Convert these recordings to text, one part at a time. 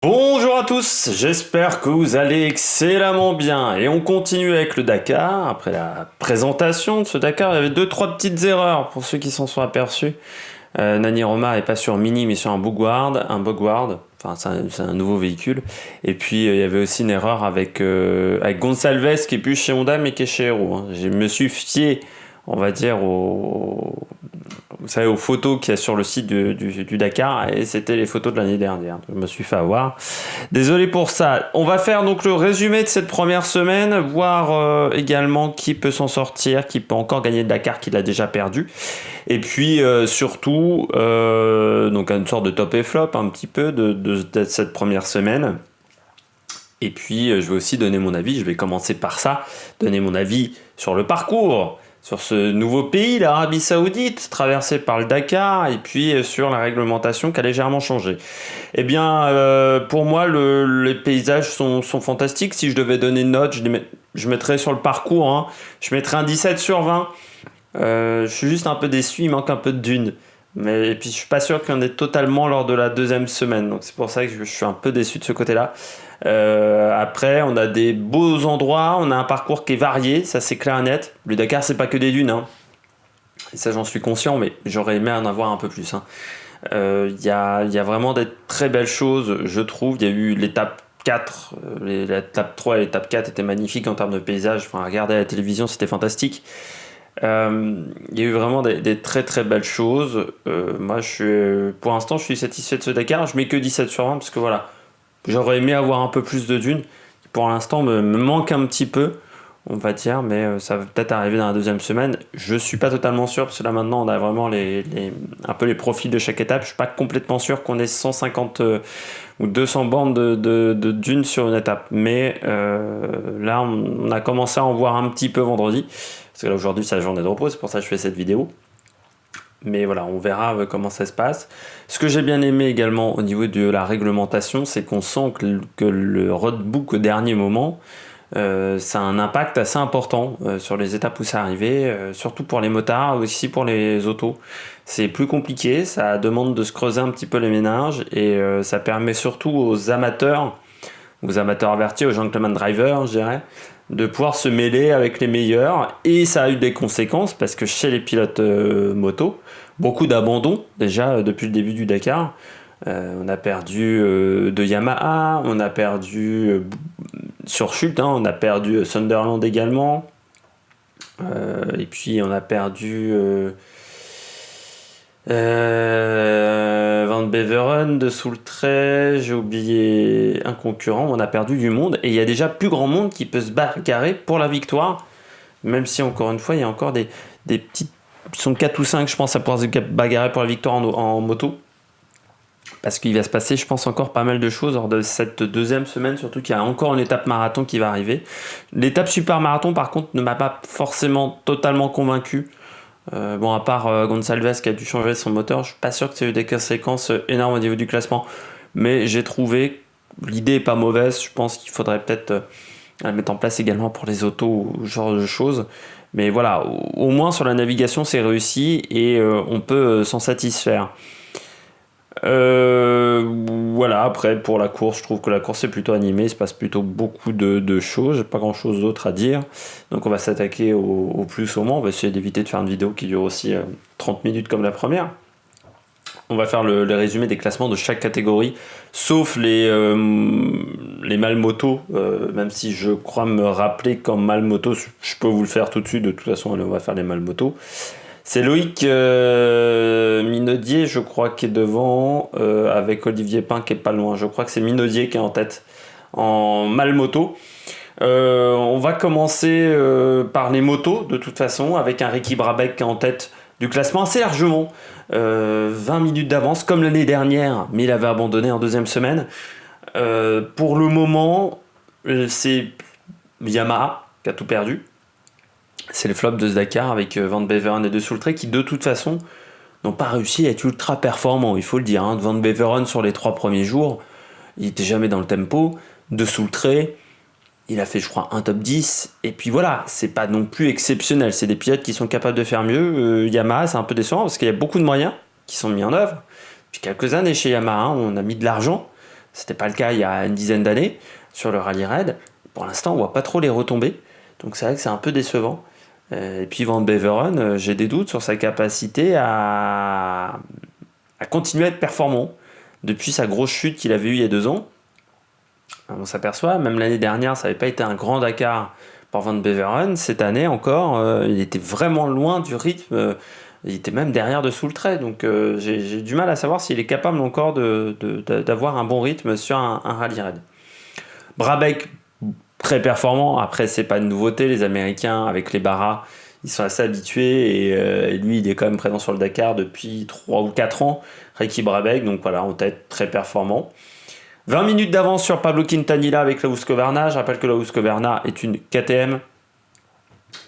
Bonjour à tous, j'espère que vous allez excellemment bien. Et on continue avec le Dakar. Après la présentation de ce Dakar, il y avait deux, trois petites erreurs pour ceux qui s'en sont aperçus. Nani Roma est pas sur Mini mais sur un Bugward. Enfin, c'est un nouveau véhicule. Et puis il y avait aussi une erreur avec Gonçalves qui est plus chez Honda mais qui est chez Hero, hein. Je me suis fié, on va dire, vous savez, aux photos qu'il y a sur le site du Dakar, et c'était les photos de l'année dernière. Je me suis fait avoir. Désolé pour ça. On va faire donc le résumé de cette première semaine, voir également qui peut s'en sortir, qui peut encore gagner le Dakar, qui l'a déjà perdu. Et puis surtout, donc une sorte de top et flop un petit peu de cette première semaine. Et puis je vais aussi donner mon avis, je vais commencer par ça, donner mon avis sur le parcours, sur ce nouveau pays, l'Arabie Saoudite, traversé par le Dakar, et puis sur la réglementation qui a légèrement changé. Eh bien, pour moi, les paysages sont fantastiques. Si je devais donner une note, je mettrais sur le parcours, hein, je mettrais un 17 sur 20. Je suis juste un peu déçu, il manque un peu de dunes. Mais et puis je suis pas sûr qu'il y en ait totalement lors de la deuxième semaine, donc c'est pour ça que je suis un peu déçu de ce côté-là. Après, on a des beaux endroits, on a un parcours qui est varié, ça c'est clair et net. Le Dakar, c'est pas que des dunes, hein. Et ça j'en suis conscient, mais j'aurais aimé en avoir un peu plus, hein. Il y a vraiment des très belles choses, je trouve. Il y a eu l'étape 4, l'étape 3 et l'étape 4 étaient magnifiques en termes de paysage. Enfin, regarder à la télévision, c'était fantastique. Il y a eu vraiment des très très belles choses. Moi, pour l'instant, je suis satisfait de ce Dakar. Je mets que 17 sur 20 parce que voilà, j'aurais aimé avoir un peu plus de dunes. Pour l'instant, me manque un petit peu, on va dire, mais ça va peut-être arriver dans la deuxième semaine. Je suis pas totalement sûr parce que là maintenant, on a vraiment un peu les profils de chaque étape. Je suis pas complètement sûr qu'on ait 150 ou 200 bandes de dunes sur une étape. Mais là, on a commencé à en voir un petit peu vendredi. Parce que là, aujourd'hui, c'est la journée de repos, c'est pour ça que je fais cette vidéo. Mais voilà, on verra comment ça se passe. Ce que j'ai bien aimé également au niveau de la réglementation, c'est qu'on sent que le roadbook au dernier moment, ça a un impact assez important sur les étapes où c'est arrivé, surtout pour les motards, aussi pour les autos. C'est plus compliqué, ça demande de se creuser un petit peu les méninges, et ça permet surtout aux amateurs avertis, aux gentleman drivers, je dirais, de pouvoir se mêler avec les meilleurs. Et ça a eu des conséquences parce que chez les pilotes moto, beaucoup d'abandons déjà depuis le début du Dakar. On a perdu de Yamaha, on a perdu sur chute, hein, on a perdu Sunderland également. Et puis on a perdu Van Beveren de Soultray, j'ai oublié un concurrent, on a perdu du monde, et il y a déjà plus grand monde qui peut se bagarrer pour la victoire, même si encore une fois il y a encore des petites, ils sont 4 ou 5 je pense à pouvoir se bagarrer pour la victoire en moto, parce qu'il va se passer je pense encore pas mal de choses lors de cette deuxième semaine, surtout qu'il y a encore une étape marathon qui va arriver. L'étape super marathon par contre ne m'a pas forcément totalement convaincu. Bon, à part Gonçalves qui a dû changer son moteur, je suis pas sûr que ça ait eu des conséquences énormes au niveau du classement. Mais j'ai trouvé, l'idée est pas mauvaise, je pense qu'il faudrait peut-être la mettre en place également pour les autos ou ce genre de choses. Mais voilà, au moins sur la navigation c'est réussi, et on peut s'en satisfaire. Voilà, après pour la course, je trouve que la course est plutôt animée, il se passe plutôt beaucoup de choses, j'ai pas grand chose d'autre à dire. Donc on va s'attaquer au plus au moins, on va essayer d'éviter de faire une vidéo qui dure aussi 30 minutes comme la première. On va faire le résumé des classements de chaque catégorie, sauf les mal motos, même si je crois me rappeler qu'en mal moto, je peux vous le faire tout de suite, de toute façon on va faire les mal motos. C'est Loïc Minaudier, je crois, qui est devant, avec Olivier Pain qui est pas loin. Je crois que c'est Minaudier qui est en tête en mal moto. On va commencer par les motos, de toute façon, avec un Ricky Brabec qui est en tête du classement assez largement. 20 minutes d'avance, comme l'année dernière, mais il avait abandonné en deuxième semaine. Pour le moment, c'est Yamaha qui a tout perdu. C'est le flop de ce Dakar avec Van Beveren et de Soultray qui de toute façon n'ont pas réussi à être ultra performants, il faut le dire, hein. Van Beveren sur les 3 premiers jours, il était jamais dans le tempo. De Soultray, il a fait je crois un top 10, et puis voilà, c'est pas non plus exceptionnel, c'est des pilotes qui sont capables de faire mieux. Yamaha c'est un peu décevant parce qu'il y a beaucoup de moyens qui sont mis en œuvre. Depuis quelques années chez Yamaha, on a mis de l'argent, C'était pas le cas il y a une dizaine d'années sur le rallye raid. Pour l'instant, on voit pas trop les retombées. Donc c'est vrai que c'est un peu décevant. Et puis Van Beveren, j'ai des doutes sur sa capacité à continuer à être performant. Depuis sa grosse chute qu'il avait eue il y a 2 ans, on s'aperçoit, même l'année dernière, ça n'avait pas été un grand Dakar pour Van Beveren. Cette année encore, il était vraiment loin du rythme. Il était même derrière dessous le trait. Donc j'ai du mal à savoir s'il est capable encore d'avoir un bon rythme sur un rallye raid. Brabec, très performant. Après, c'est pas une nouveauté. Les Américains, avec les Barras, ils sont assez habitués. Et lui, il est quand même présent sur le Dakar depuis 3 ou 4 ans. Ricky Brabec, donc voilà, en tête, très performant. 20 minutes d'avance sur Pablo Quintanilla avec la Husqvarna. Je rappelle que la Husqvarna est une KTM.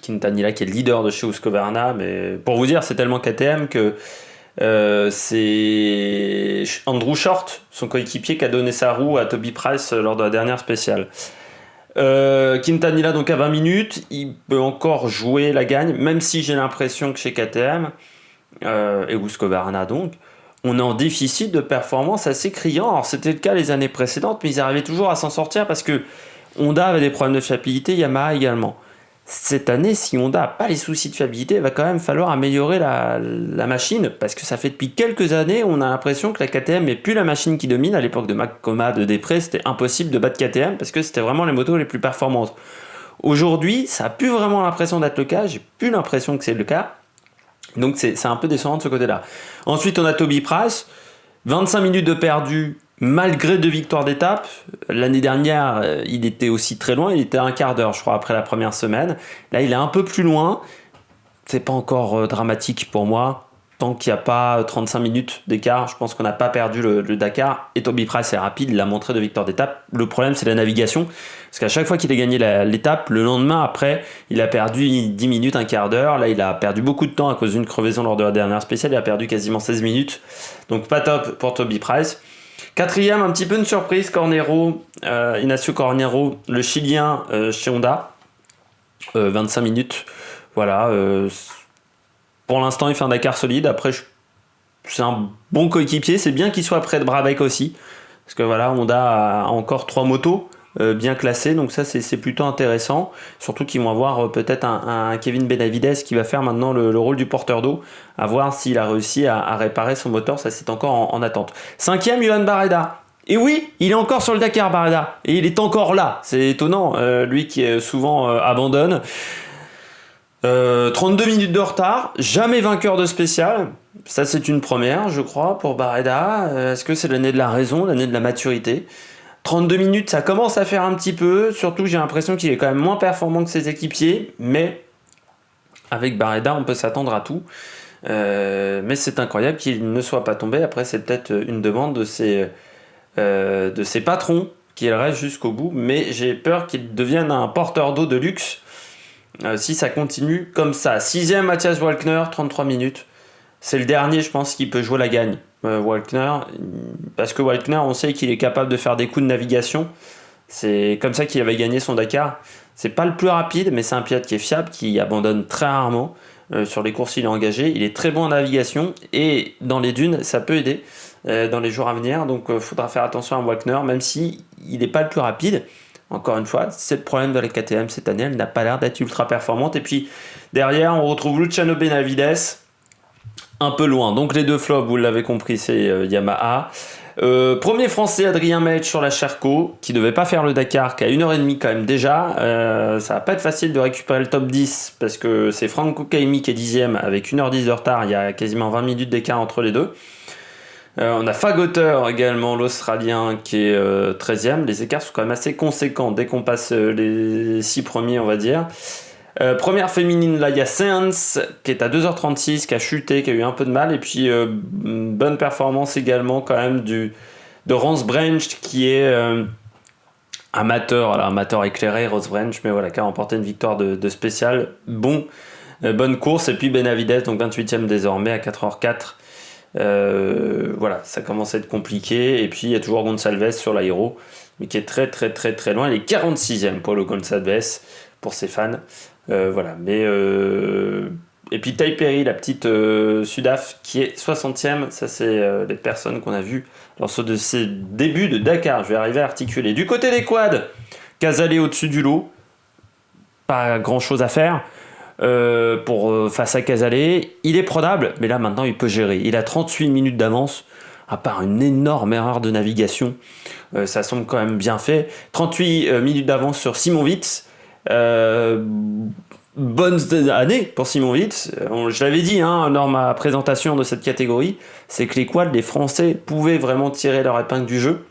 Quintanilla qui est le leader de chez Husqvarna. Mais pour vous dire, c'est tellement KTM que c'est Andrew Short, son coéquipier, qui a donné sa roue à Toby Price lors de la dernière spéciale. Quintanilla donc à 20 minutes, il peut encore jouer la gagne, même si j'ai l'impression que chez KTM et Husqvarna donc, on est en déficit de performance assez criant. Alors c'était le cas les années précédentes, mais ils arrivaient toujours à s'en sortir parce que Honda avait des problèmes de fiabilité, Yamaha également. Cette année, si Honda n'a pas les soucis de fiabilité, il va quand même falloir améliorer la machine, parce que ça fait depuis quelques années, on a l'impression que la KTM n'est plus la machine qui domine. À l'époque de Makoma, de Després, c'était impossible de battre KTM, parce que c'était vraiment les motos les plus performantes. Aujourd'hui, ça n'a plus vraiment l'impression d'être le cas, j'ai plus l'impression que c'est le cas, donc c'est un peu décevant de ce côté-là. Ensuite, on a Toby Price, 25 minutes de perdu, malgré 2 victoires d'étape. L'année dernière, il était aussi très loin, il était à un quart d'heure, je crois, après la première semaine. Là, il est un peu plus loin. C'est pas encore dramatique pour moi. Tant qu'il n'y a pas 35 minutes d'écart, je pense qu'on n'a pas perdu le Dakar. Et Toby Price est rapide, il a montré 2 victoires d'étape. Le problème, c'est la navigation. Parce qu'à chaque fois qu'il a gagné l'étape, le lendemain après, il a perdu 10 minutes, un quart d'heure. Là, il a perdu beaucoup de temps à cause d'une crevaison lors de la dernière spéciale. Il a perdu quasiment 16 minutes. Donc pas top pour Toby Price. 4e, un petit peu une surprise, Cornero, Ignacio Cornero, le Chilien chez Honda. 25 minutes. Voilà. Pour l'instant, il fait un Dakar solide. Après, c'est un bon coéquipier. C'est bien qu'il soit près de Brabec aussi. Parce que voilà, Honda a encore 3 motos bien classées. Donc ça, c'est plutôt intéressant. Surtout qu'ils vont avoir peut-être un Kevin Benavides qui va faire maintenant le rôle du porteur d'eau. À voir s'il a réussi à réparer son moteur. Ça, c'est encore en attente. 5e, Johan Barreda. Et oui, il est encore sur le Dakar, Barreda. Et il est encore là. C'est étonnant. Lui qui souvent abandonne. 32 minutes de retard, jamais vainqueur de spécial. Ça, c'est une première, je crois, pour Barreda. Est-ce que c'est l'année de la raison, l'année de la maturité ? 32 minutes, ça commence à faire un petit peu. Surtout, j'ai l'impression qu'il est quand même moins performant que ses équipiers. Mais avec Barreda, on peut s'attendre à tout. Mais c'est incroyable qu'il ne soit pas tombé. Après, c'est peut-être une demande de ses patrons qu'il reste jusqu'au bout. Mais j'ai peur qu'il devienne un porteur d'eau de luxe. Si ça continue comme ça. 6e, Matthias Walkner, 33 minutes. C'est le dernier, je pense, qui peut jouer la gagne. Walkner, parce que Walkner, on sait qu'il est capable de faire des coups de navigation. C'est comme ça qu'il avait gagné son Dakar. C'est pas le plus rapide, mais c'est un pilote qui est fiable, qui abandonne très rarement. Sur les courses, il est engagé. Il est très bon en navigation. Et dans les dunes, ça peut aider dans les jours à venir. Donc, il faudra faire attention à Walkner, même si il n'est pas le plus rapide. Encore une fois, c'est le problème de la KTM cette année, elle n'a pas l'air d'être ultra performante. Et puis derrière, on retrouve Luciano Benavides, un peu loin. Donc les 2 flops, vous l'avez compris, c'est Yamaha. Premier français, Adrien Maech sur la Sherco, qui ne devait pas faire le Dakar, qui a 1h30 quand même déjà. Ça va pas être facile de récupérer le top 10, parce que c'est Franco Kaimi qui est 10e avec 1h10 de retard. Il y a quasiment 20 minutes d'écart entre les deux. On a Fagoter également, l'Australien, qui est 13e. Les écarts sont quand même assez conséquents dès qu'on passe les 6 premiers, on va dire. Première féminine, là, il y a Sainz, qui est à 2h36, qui a chuté, qui a eu un peu de mal. Et puis, bonne performance également, quand même, de Rance Branch, qui est amateur. Alors, amateur éclairé, Rance Branch, mais voilà, qui a remporté une victoire de spécial. Bonne course. Et puis, Benavides, donc 28e désormais, à 4h04. Voilà, ça commence à être compliqué. Et puis il y a toujours Gonçalves sur l'aéro, mais qui est très très très très loin. Il est 46e pour le Gonçalves, pour ses fans. Voilà, mais Et puis Taipei, la petite Sudaf, qui est 60e. Ça, c'est les personnes qu'on a vues lors de ces débuts de Dakar. Je vais arriver à articuler. Du côté des quads, Casale au-dessus du lot. Pas grand-chose à faire face à Casale. Il est prenable, mais là, maintenant, il peut gérer. Il a 38 minutes d'avance, à part une énorme erreur de navigation. Ça semble quand même bien fait. 38 minutes d'avance sur Simon Witz. Bonne année pour Simon Witz. Je l'avais dit lors de ma présentation de cette catégorie, c'est que les quads, les Français pouvaient vraiment tirer leur épingle du jeu.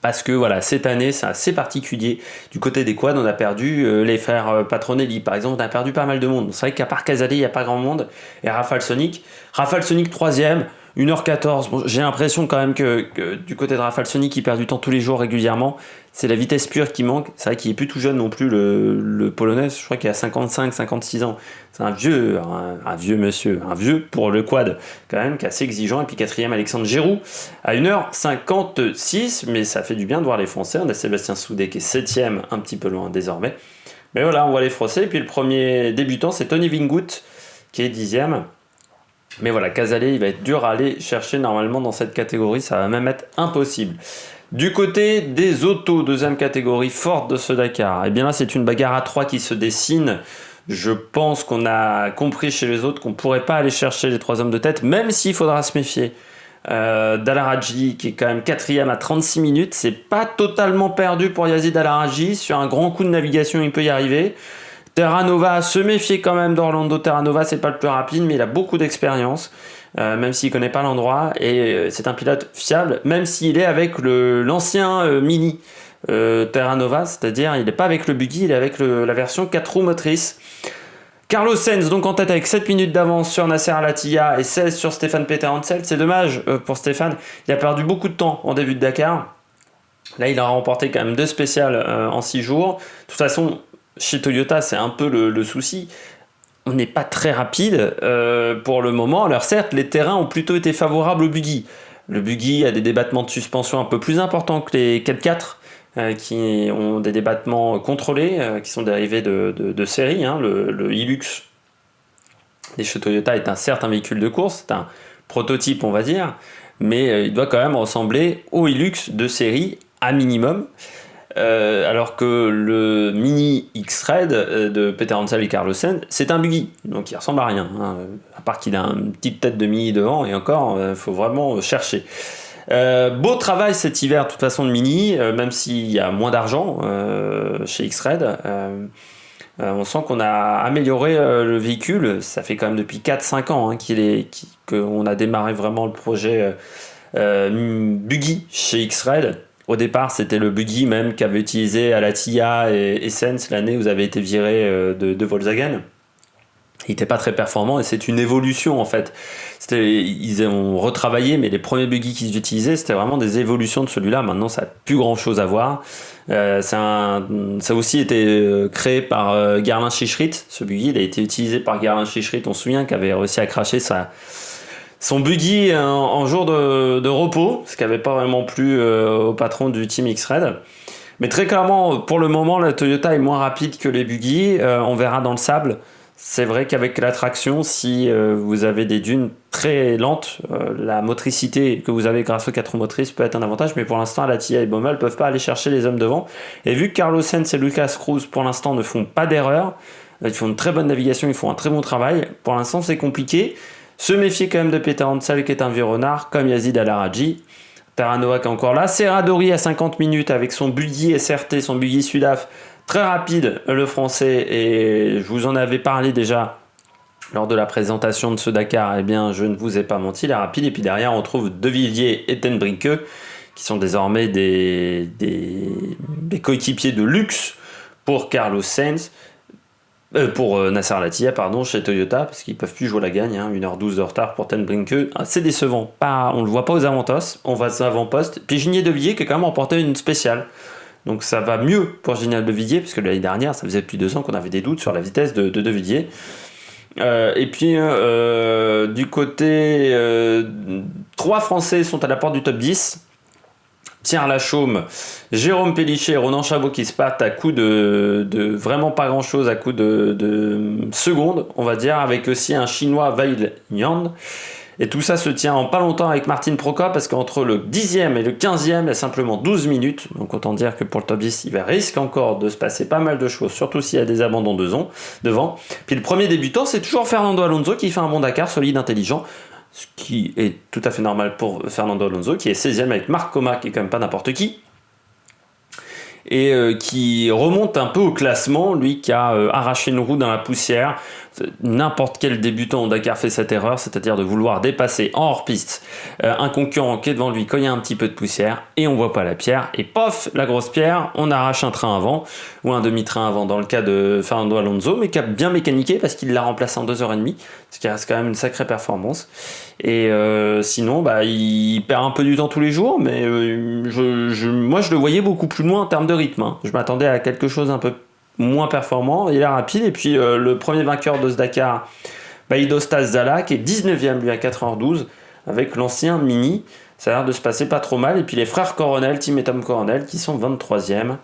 Parce que voilà, cette année, c'est assez particulier. Du côté des quads, on a perdu les frères Patronelli, par exemple, on a perdu pas mal de monde. C'est vrai qu'à part Casale, il n'y a pas grand monde. Et Rafale Sonic 3ème, 1h14. Bon, j'ai l'impression quand même que du côté de Rafale Sonic, il perd du temps tous les jours régulièrement. C'est la vitesse pure qui manque. C'est vrai qu'il est plus tout jeune non plus, le Polonais. Je crois qu'il a 55, 56 ans. C'est un vieux monsieur, un vieux pour le quad quand même, qui est assez exigeant. Et puis 4ème, Alexandre Giroud à 1h56. Mais ça fait du bien de voir les Français. On a Sébastien Soudet qui est 7ème, un petit peu loin désormais. Mais voilà, on voit les Français. Et puis le premier débutant, c'est Tony Vingout qui est 10ème. Mais voilà, Casale, il va être dur à aller chercher normalement dans cette catégorie. Ça va même être impossible. Du côté des autos, deuxième catégorie forte de ce Dakar, et bien là, c'est une bagarre à 3 qui se dessine. Je pense qu'on a compris chez les autres qu'on ne pourrait pas aller chercher les 3 hommes de tête, même s'il faudra se méfier. Dalaraji, qui est quand même 4ème à 36 minutes, c'est pas totalement perdu pour Yazid Dalaraji. Sur un grand coup de navigation, il peut y arriver. Terranova, se méfier quand même d'Orlando Terranova, c'est pas le plus rapide, mais il a beaucoup d'expérience, même s'il connaît pas l'endroit, et c'est un pilote fiable, même s'il est avec l'ancien Mini Terranova, c'est-à-dire il n'est pas avec le buggy, il est avec la version 4 roues motrices. Carlos Sainz donc en tête avec 7 minutes d'avance sur Nasser Al-Attiyah et 16 sur Stéphane Peterhansel. C'est dommage pour Stéphane, il a perdu beaucoup de temps en début de Dakar. Là il a remporté quand même 2 spéciales en 6 jours. De toute façon, chez Toyota, c'est un peu le souci. On n'est pas très rapide pour le moment. Alors certes, les terrains ont plutôt été favorables au buggy. Le buggy a des débattements de suspension un peu plus importants que les 4x4 qui ont des débattements contrôlés, qui sont dérivés de série. Le Hilux des chez Toyota est certes un véhicule de course, c'est un prototype on va dire, mais il doit quand même ressembler au Hilux de série à minimum. Alors que le Mini X-Red de Peterhansel et Carlos Sainz, c'est un buggy, donc il ressemble à rien, à part qu'il a une petite tête de Mini devant, et encore, il faut vraiment chercher. Beau travail cet hiver, de toute façon, de Mini, même s'il y a moins d'argent chez X-Red. On sent qu'on a amélioré le véhicule, ça fait quand même depuis 4-5 ans qu'on a démarré vraiment le projet buggy chez X-Red. Au départ, c'était le buggy même qu'avaient utilisé Al-Attiyah et Sainz l'année où vous avez été viré de Volkswagen. Il n'était pas très performant et c'est une évolution en fait. Ils ont retravaillé, mais les premiers buggy qu'ils utilisaient, c'était vraiment des évolutions de celui-là. Maintenant, ça n'a plus grand-chose à voir. Ça a aussi été créé par Gerlin Chichrit. Ce buggy, il a été utilisé par Gerlin Chichrit. On se souvient qu'il avait réussi à cracher son buggy en jour de repos, ce qui n'avait pas vraiment plu au patron du team X-Red. Mais très clairement, pour le moment, la Toyota est moins rapide que les buggy. On verra dans le sable. C'est vrai qu'avec la traction, si vous avez des dunes très lentes, la motricité que vous avez grâce aux 4 roues motrices peut être un avantage, mais pour l'instant, Al-Attiyah et Baumel ne peuvent pas aller chercher les hommes devant. Et vu que Carlos Sainz et Lucas Cruz, pour l'instant, ne font pas d'erreur, ils font une très bonne navigation, ils font un très bon travail, pour l'instant, c'est compliqué. Se méfier quand même de Peterhansel qui est un vieux renard, comme Yazid Al-Araji. Terranova qui est encore là. Serradori à 50 minutes avec son buggy SRT, son buggy Sudaf. Très rapide, le français, et je vous en avais parlé déjà lors de la présentation de ce Dakar. Eh bien, je ne vous ai pas menti, il est rapide. Et puis derrière, on trouve De Villiers et Ten Brinke, qui sont désormais des coéquipiers de luxe pour Carlos Sainz. Pour Nasser Al-Attiyah, chez Toyota, parce qu'ils ne peuvent plus jouer la gagne, 1h12 de retard pour Ten Brinke. C'est décevant. On ne le voit pas aux avant-postes. Puis Gigné De Villiers qui a quand même remporté une spéciale. Donc ça va mieux pour Gignac De Villiers, puisque l'année dernière, ça faisait depuis 2 ans qu'on avait des doutes sur la vitesse de De Villiers. Et puis, du côté... 3 Français sont à la porte du top 10. tient la chaume, Jérôme Pélichet et Ronan Chabot qui se battent à coup de vraiment pas grand chose, à coup de secondes, on va dire, avec aussi un chinois Wei Yan. Et tout ça se tient en pas longtemps avec Martin Prokop parce qu'entre le 10e et le 15e, il y a simplement 12 minutes. Donc autant dire que pour le top 10, il risque encore de se passer pas mal de choses, surtout s'il y a des abandons devant. Puis le premier débutant, c'est toujours Fernando Alonso qui fait un bon Dakar, solide, intelligent. Ce qui est tout à fait normal pour Fernando Alonso, qui est 16e avec Marc Coma, qui est quand même pas n'importe qui. Et qui remonte un peu au classement, lui qui a arraché une roue dans la poussière. N'importe quel débutant au Dakar fait cette erreur, c'est-à-dire de vouloir dépasser en hors-piste un concurrent qui est devant lui quand il y a un petit peu de poussière et on voit pas la pierre et pof, la grosse pierre, on arrache un train avant ou un demi-train avant dans le cas de Fernando Alonso, mais qui a bien mécaniqué parce qu'il l'a remplacé en 2h30, ce qui reste quand même une sacrée performance. Et sinon, il perd un peu du temps tous les jours, mais moi je le voyais beaucoup plus loin en termes de rythme. Hein. Je m'attendais à quelque chose un peu moins performant, il est rapide. Et puis le premier vainqueur de ce Dakar, Baïdostas Zala, qui est 19e lui à 4h12 avec l'ancien Mini. Ça a l'air de se passer pas trop mal. Et puis les frères Coronel, Tim et Tom Coronel, qui sont 23e.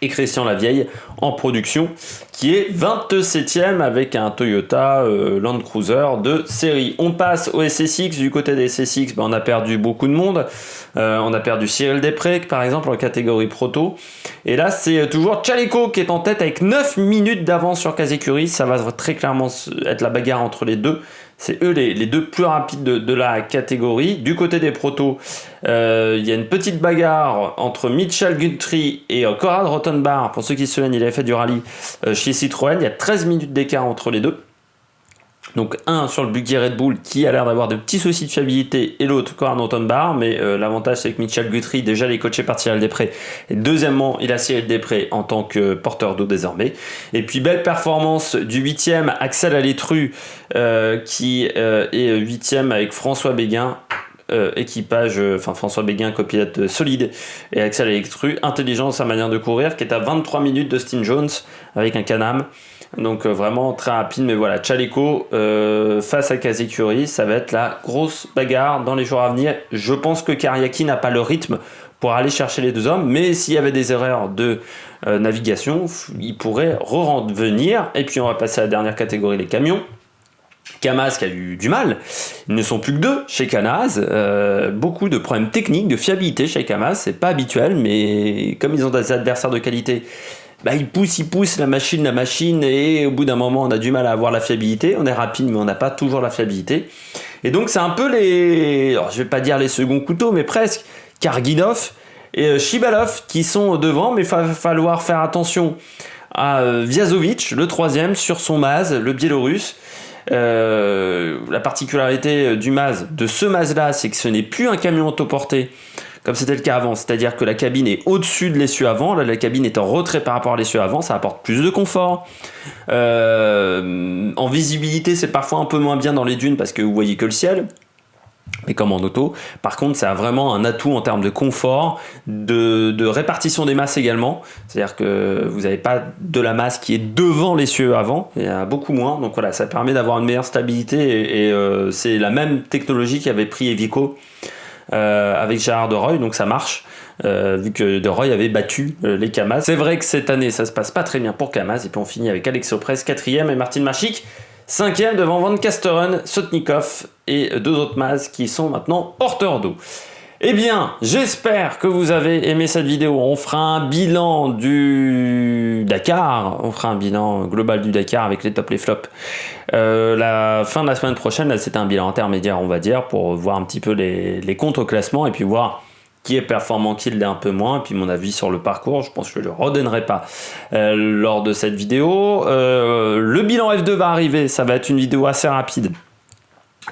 Et Christian Lavieille en production, qui est 27e avec un Toyota Land Cruiser de série. On passe au SSX. Du côté des SSX, on a perdu beaucoup de monde. On a perdu Cyril Després, par exemple, en catégorie proto. Et là, c'est toujours Tchaleco qui est en tête avec 9 minutes d'avance sur Kazekuri. Ça va très clairement être la bagarre entre les deux. C'est eux les deux plus rapides de la catégorie. Du côté des protos, il y a une petite bagarre entre Mitchell Guthrie et Conrad Rottenbar. Pour ceux qui se souviennent, il avait fait du rallye chez Citroën. Il y a 13 minutes d'écart entre les deux. Donc un sur le buggy Red Bull qui a l'air d'avoir de petits soucis de fiabilité et l'autre Conrad Rottenbar, mais l'avantage c'est que Mitchell Guthrie déjà il est coaché par Cyril Després et deuxièmement il a Cyril Després en tant que porteur d'eau désormais. Et puis belle performance du 8e Axel Alétru qui est 8e avec François Béguin. François Béguin, copilote solide, et Axel Alétru, intelligent dans sa manière de courir, qui est à 23 minutes de Steve Jones avec un Can-Am. Donc vraiment très rapide, mais voilà, Tchaleco face à Kazekuri, ça va être la grosse bagarre dans les jours à venir. Je pense que Kariaki n'a pas le rythme pour aller chercher les deux hommes, mais s'il y avait des erreurs de navigation, il pourrait revenir. Et puis on va passer à la dernière catégorie, les camions. Kamaz qui a eu du mal, ils ne sont plus que deux chez Kamaz, beaucoup de problèmes techniques, de fiabilité chez Kamaz, c'est pas habituel, mais comme ils ont des adversaires de qualité, ils poussent la machine, et au bout d'un moment on a du mal à avoir la fiabilité, on est rapide mais on n'a pas toujours la fiabilité, et donc c'est un peu alors je vais pas dire les seconds couteaux, mais presque, Karginov et Shibalov qui sont devant, mais il va falloir faire attention à Vyazovic, le troisième, sur son Maz, le Biélorusse. La particularité de ce Maz là, c'est que ce n'est plus un camion autoporté comme c'était le cas avant, c'est-à-dire que la cabine est au-dessus de l'essieu avant, là la cabine est en retrait par rapport à l'essieu avant, ça apporte plus de confort. En visibilité, c'est parfois un peu moins bien dans les dunes parce que vous voyez que le ciel, mais comme en auto. Par contre, ça a vraiment un atout en termes de confort, de répartition des masses également. C'est-à-dire que vous n'avez pas de la masse qui est devant l'essieu avant, il y en a beaucoup moins. Donc voilà, ça permet d'avoir une meilleure stabilité et c'est la même technologie qu'avait pris Evico avec Gérard De Reuil, donc ça marche. Vu que De Reuil avait battu les Kamaz. C'est vrai que cette année, ça se passe pas très bien pour Kamaz. Et puis on finit avec Alexo Press 4e et Martin Marchik 5e devant Van Kasteren, Sotnikov et deux autres Maz qui sont maintenant porteurs d'eau. Eh bien, j'espère que vous avez aimé cette vidéo. On fera un bilan du Dakar. On fera un bilan global du Dakar avec les tops, les flops. La fin de la semaine prochaine, là, c'est un bilan intermédiaire, on va dire, pour voir un petit peu les comptes au classement et puis voir qui est performant, qui l'est un peu moins, et puis mon avis sur le parcours, je pense que je ne le redonnerai pas lors de cette vidéo. Le bilan F2 va arriver, ça va être une vidéo assez rapide.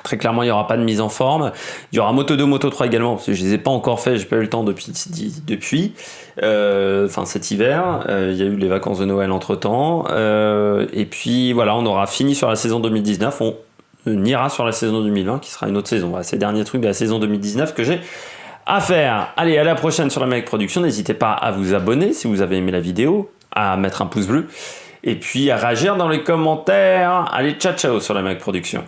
Très clairement, il n'y aura pas de mise en forme. Il y aura Moto 2, Moto 3 également, parce que je ne les ai pas encore fait, j'ai pas eu le temps depuis cet hiver. Il y a eu les vacances de Noël entre-temps. Et puis voilà, on aura fini sur la saison 2019, on ira sur la saison 2020, qui sera une autre saison. Voilà, ces derniers trucs de la saison 2019 que j'ai à faire. Allez, à la prochaine sur la Mec Production. N'hésitez pas à vous abonner si vous avez aimé la vidéo, à mettre un pouce bleu, et puis à réagir dans les commentaires. Allez, ciao ciao sur la Mec Production.